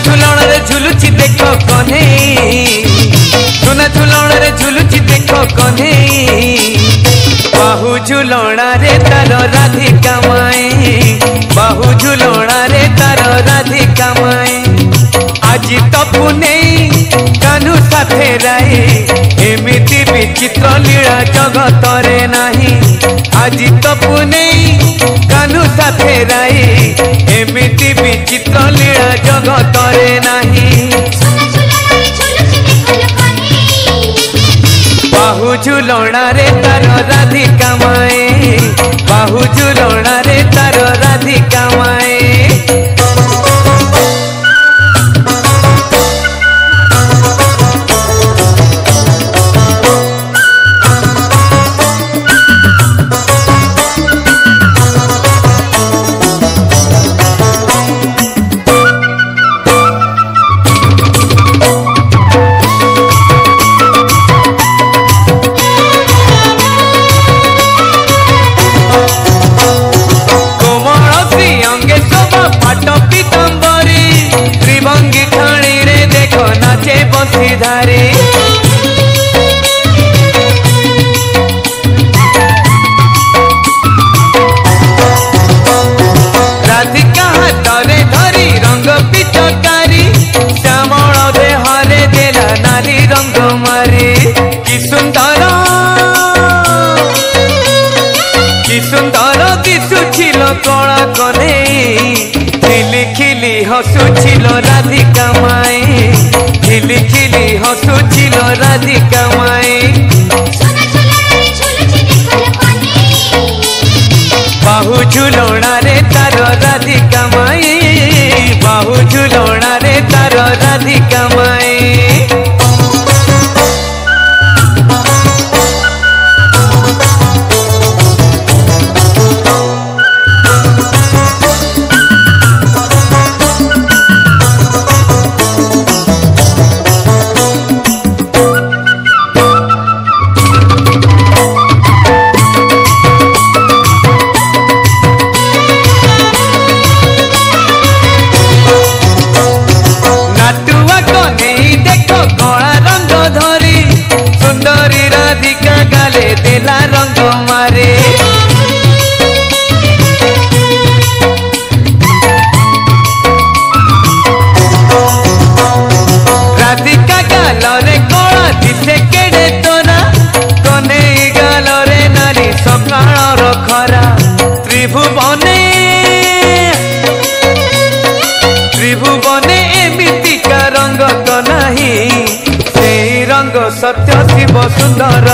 झुलण रे झुलुची देख कने सुना झुलण रे झुलुची देख कने बाहु झुलणा रे तार राधिका माए बाहु झुलणा रे तार राधिका माए आज तपु नहीं कान्हू साथे राए एमिति विचित्र लीला जगत रे नाही आज तपु नहीं कान्हू साथे राए एमिति विचित्र लीला जगत रे नाही बाहु झुलणा रे तार राधिका माए बाहु झुलणा रे तार राधिका माए धारे राधिका हाथरे धरी रंग पिचकारी श्यामल देहरे देला नाली रंग मारे कि सुंदर दिशुछिल कला कने खिली खिली हसुछिल राधिका माए खिली खिली हसुछिल राधिका माए बाहु झुलणा रे तार राधिका माए बाहु झुलणा रे तार राधिका माए देला रंग मारे राधिका गालरे कला दिसे केड़े तोरा कने गालरे नारी सकाळ खरा त्रिभुवने एमितिका रंग तो नाही से रंग सत्य शिव सुंदर